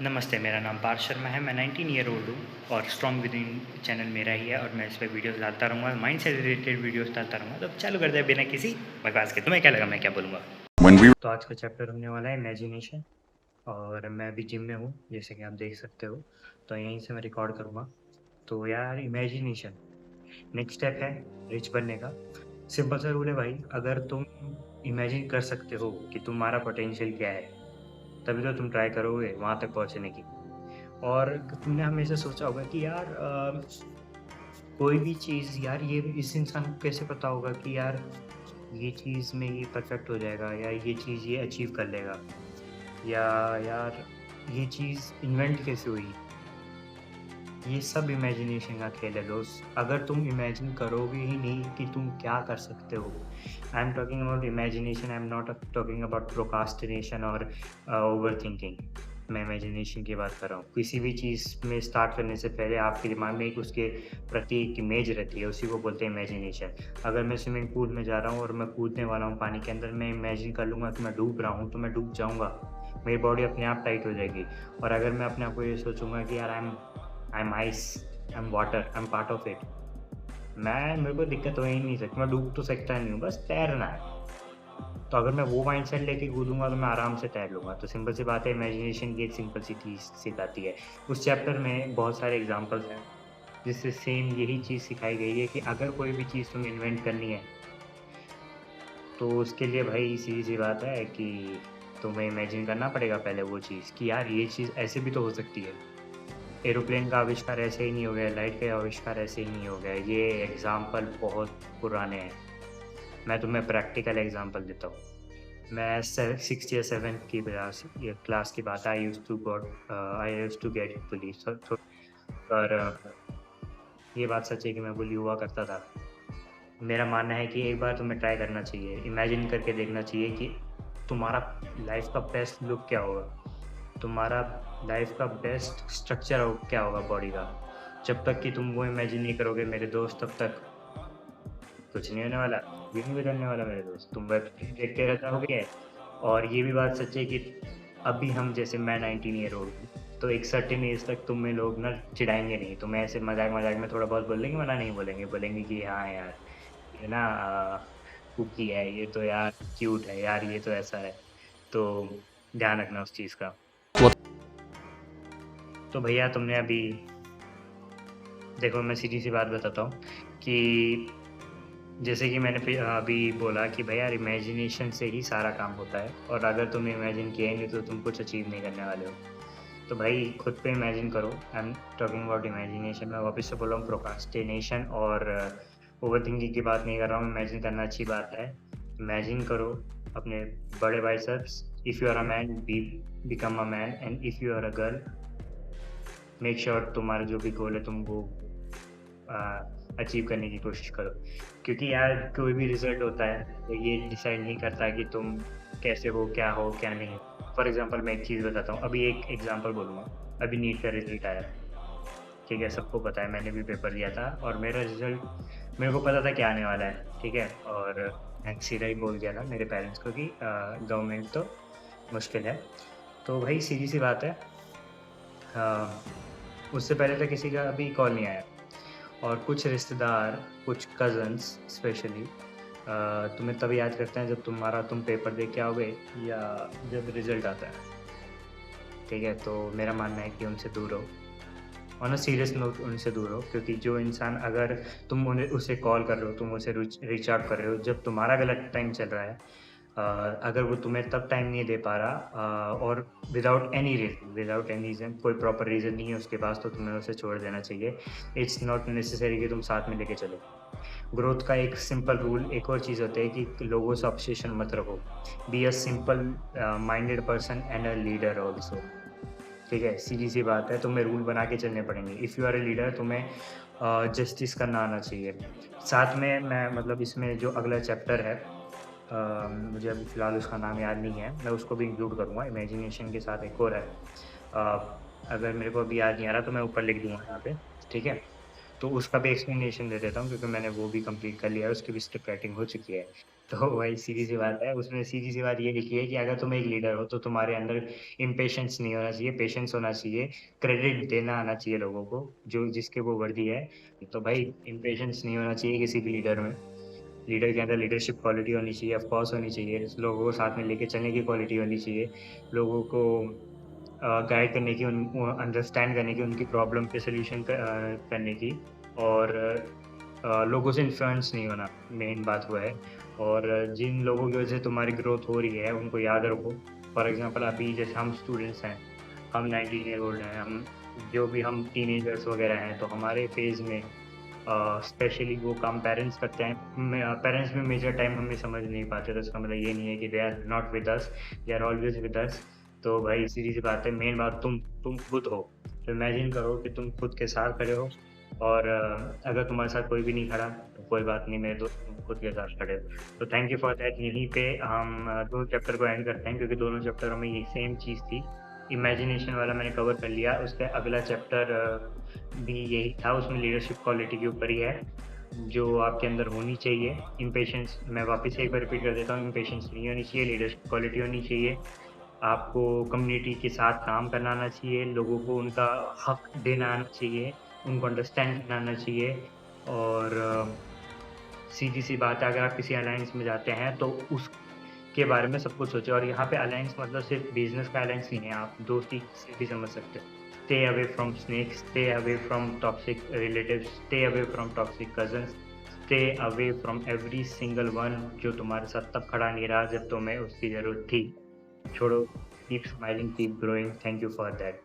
नमस्ते, मेरा नाम पार्थ शर्मा है। मैं 19 ईयर ओल्ड हूँ और स्ट्रॉन्ग विदिन चैनल मेरा ही है और मैं इस पे वीडियोस डालता रहूँगा, माइंड से रिलेटेड वीडियोस डालता रहूँगा। तो चालू करते हैं बिना किसी बकवास के। तुम्हें क्या लगा मैं क्या बोलूँगा? तो आज का चैप्टर होने वाला है इमेजिनेशन और मैं अभी जिम में हूँ, जैसे कि आप देख सकते हो। तो यहीं से मैं रिकॉर्ड करूँगा। तो यार इमेजिनेशन नेक्स्ट स्टेप है रिच बनने का। सिंपल सा रूल है भाई, अगर तुम इमेजिन कर सकते हो कि तुम्हारा पोटेंशियल क्या है, तभी तो तुम ट्राई करोगे वहाँ तक पहुँचने की। और तुमने हमेशा सोचा होगा कि यार कोई भी चीज़ यार ये इस इंसान को कैसे पता होगा कि यार ये चीज़ में ये परफेक्ट हो जाएगा या ये चीज़ ये अचीव कर लेगा या यार ये चीज़ इन्वेंट कैसे हुई। ये सब इमेजिनेशन का खेल है दोस्त। अगर तुम इमेजिन करोगे ही नहीं कि तुम क्या कर सकते हो। I am talking about imagination, I am not talking about procrastination और ओवरथिंकिंग। मैं इमेजिनेशन की बात कर रहा हूँ। किसी भी चीज़ में स्टार्ट करने से पहले आपके दिमाग में एक उसके प्रति एक इमेज रहती है, उसी को बोलते हैं इमेजिनेशन। अगर मैं स्विमिंग पूल में जा रहा हूँ और मैं कूदने वाला हूँ पानी के अंदर, मैं इमेजिन कर लूँगा कि मैं डूब रहा हूँ, तो मैं डूब जाऊँगा। मेरी बॉडी अपने आप टाइट हो जाएगी। और अगर मैं अपने आप को ये सोचूँगा कि यार I am ice, I am water, I am part of it. मेरे को दिक्कत हो ही नहीं सकती, मैं डूब तो सकता नहीं हूँ, बस तैरना है। तो अगर मैं वो माइंडसेट लेके कूदूँगा तो मैं आराम से तैर लूँगा। तो सिंपल सी बात है, इमेजिनेशन की एक सिंपल सी चीज़ सिखाती है। उस चैप्टर में बहुत सारे एग्ज़ाम्पल्स हैं, जिससे सेम यही चीज़ सिखाई गई है कि अगर कोई भी चीज़ तुम्हें इन्वेंट करनी है, तो उसके लिए भाई सीधी-सी बात है कि तुम्हें इमेजिन करना पड़ेगा पहले वो चीज़ कि यार ये चीज़ ऐसे भी तो हो सकती है। एरोप्लेन का आविष्कार ऐसे ही नहीं हो गया, लाइट का आविष्कार ऐसे ही नहीं हो गया। ये एग्ज़ाम्पल बहुत पुराने हैं। मैं तुम्हें प्रैक्टिकल एग्ज़ाम्पल देता हूँ। मैं से 6th या 7th की क्लास की बात आई यूज्ड टू गेट बुली पर ये बात सच है कि मैं बुली हुआ करता था। मेरा मानना है कि एक बार तुम्हें ट्राई करना चाहिए, इमेजिन करके देखना चाहिए कि तुम्हारा लाइफ़ का बेस्ट लुक क्या होगा? तुम्हारा लाइफ़ का बेस्ट स्ट्रक्चर क्या होगा बॉडी का? जब तक कि तुम वो इमेजिन नहीं करोगे मेरे दोस्त, तब तक कुछ नहीं होने वाला, कुछ नहीं बिगड़ने वाला मेरे दोस्त। तुम वेब सीरीज़ देखते रह जाओगे और ये भी बात सच है कि अभी हम जैसे मैं 19 ईयर ओल्ड हूँ, तो एक सर्टेन एज तक तुम्हें लोग ना चिढ़ाएँगे नहीं। तुम्हें ऐसे मज़ाक-मज़ाक में थोड़ा बहुत बोल देंगे वरना नहीं बोलेंगे। बोलेंगे कि हाँ यार, ये ना कुकी है, ये तो यार क्यूट है, यार ये तो ऐसा है। तो ध्यान रखना उस चीज़ का। तो भैया तुमने अभी देखो, मैं सीधी-सी बात बताता हूँ कि जैसे कि मैंने अभी बोला कि भाई यार इमेजिनेशन से ही सारा काम होता है और अगर तुमने इमेजिन किया ही नहीं तो तुम कुछ अचीव नहीं करने वाले हो। तो भाई खुद पे इमेजिन करो। I am talking about imagination. मैं वापस से बोल रहा हूँ, प्रोक्रास्टिनेशन और ओवरथिंकिंग की बात नहीं कर रहा हूँ। इमेजिन करना अच्छी बात है। इमेजिन करो अपने बड़े biceps. If you are a man, become a man, and if you are a girl, make sure तुम्हारा जो भी गोल है तुम वो अचीव करने की कोशिश करो। क्योंकि यार कोई भी रिज़ल्ट होता है, तो ये डिसाइड नहीं करता कि तुम कैसे हो, क्या नहीं हो। फॉर एग्ज़ाम्पल मैं एक चीज़ बताता हूँ, अभी एक एग्ज़ाम्पल बोलूँगा। अभी नीट का रिज़ल्ट आया, ठीक है? सबको पता है, मैंने भी पेपर दिया था और मेरा रिज़ल्ट मेरे को पता था क्या आने वाला है, ठीक है? और मैंने सीधा ही बोल दिया था मेरे पेरेंट्स को कि गवर्नमेंट तो मुश्किल है। तो भाई सीधी-सी बात है, उससे पहले तो किसी का अभी कॉल नहीं आया। और कुछ रिश्तेदार, कुछ कज़न्स स्पेशली तुम्हें तभी याद करते हैं जब तुम पेपर दे के आओगे या जब रिज़ल्ट आता है, ठीक है? तो मेरा मानना है कि उनसे दूर रहो। ऑन अ सीरियस नोट उनसे दूर रहो, क्योंकि जो इंसान अगर तुम उसे कॉल कर रहे हो, तुम उसे रीच आउट कर रहे हो जब तुम्हारा गलत टाइम चल रहा है, अगर वो तुम्हें तब टाइम नहीं दे पा रहा और विदाउट एनी रीज़न, कोई प्रॉपर रीज़न नहीं है उसके पास, तो तुम्हें उसे छोड़ देना चाहिए। इट्स नॉट नेसेसरी कि तुम साथ में लेके चलो। ग्रोथ का एक सिंपल रूल एक और चीज़ होता है कि लोगों से ऑब्सेशन मत रखो। Be a simple minded person and a leader also. ठीक है? सीधी-सी बात है, तुम्हें रूल बना के चलने पड़ेंगे। If you are a leader, तुम्हें जस्टिस करना आना चाहिए। साथ में मैं मतलब इसमें जो अगला चैप्टर है, मुझे अभी फ़िलहाल उसका नाम याद नहीं है, मैं उसको भी इंक्लूड करूँगा। इमेजिनेशन के साथ एक और है। अगर मेरे को अभी याद नहीं आ रहा तो मैं ऊपर लिख दूँगा यहाँ पे, ठीक है? तो उसका भी एक्सप्लेनेशन दे देता हूँ क्योंकि मैंने वो भी कंप्लीट कर लिया है, उसकी भी स्क्रिप्ट राइटिंग हो चुकी है। तो वही सीधी सी बात है, उसमें सीधी सी बात ये लिखी है कि अगर तुम एक लीडर हो तो तुम्हारे अंदर इम्पेशेंस नहीं होना चाहिए, पेशेंस होना चाहिए, क्रेडिट देना आना चाहिए लोगों को, जो जिसके वो वर्दी है। तो भाई इम्पेशेंस नहीं होना चाहिए किसी भी लीडर में। लीडर के अंदर लीडरशिप क्वालिटी होनी चाहिए, ऑफ कोर्स होनी चाहिए, लोगों को साथ में लेके चलने की क्वालिटी होनी चाहिए, लोगों को गाइड करने की, उन अंडरस्टैंड करने की, उनकी प्रॉब्लम पे सॉल्यूशन करने की, और लोगों से इन्फ्लुएंस नहीं होना, मेन बात वो है। और जिन लोगों की वजह से तुम्हारी ग्रोथ हो रही है, उनको याद रखो। फॉर एग्ज़ाम्पल अभी जैसे हम स्टूडेंट्स हैं, हम 19 ईयर ओल्ड हैं, हम जो भी हम टीनेजर्स वगैरह हैं, तो हमारे फेज़ में स्पेशली वो काम पेरेंट्स करते हैं। पेरेंट्स में मेजर टाइम हमें समझ नहीं पाते, तो इसका मतलब ये नहीं है कि they are not with us, they are always with us. तो भाई सीधी-सी बात है, मेन बात तुम खुद हो। तो इमेजिन करो कि तुम खुद के साथ खड़े हो, और अगर तुम्हारे साथ कोई भी नहीं खड़ा, तो कोई बात नहीं मेरे दोस्त, तुम खुद के साथ खड़े हो। तो थैंक यू फॉर दैट। यहीं पे हम 2 चैप्टर को एंड करते हैं, क्योंकि दोनों चैप्टरों में ये सेम चीज़ थी। इमेजिनेशन वाला मैंने कवर कर लिया, उसका अगला चैप्टर भी यही था, उसमें लीडरशिप क्वालिटी के ऊपर ही है, जो आपके अंदर होनी चाहिए। इम्पेशेंस, मैं वापस से एक बार रिपीट कर देता हूँ, इम्पेशेंस नहीं होनी चाहिए, लीडरशिप क्वालिटी होनी चाहिए। आपको कम्युनिटी के साथ काम करना आना चाहिए, लोगों को उनका हक देना आना चाहिए, उनको अंडरस्टैंड करना आना चाहिए। और सीधी-सी बात है, अगर आप किसी अलायंस में जाते हैं तो उसके बारे में सब कुछ सोचें, और यहाँ पे अलायंस मतलब सिर्फ़ बिज़नेस का अलायंस नहीं है, आप दोस्ती से भी समझ सकते हो। Stay away from snakes, stay away from toxic relatives, stay away from toxic cousins, stay away from every single one जो तुम्हारे साथ तब खड़ा नहीं रहा जब तुम्हें उसकी ज़रूरत थी। छोड़ो, keep smiling, keep growing, thank you for that.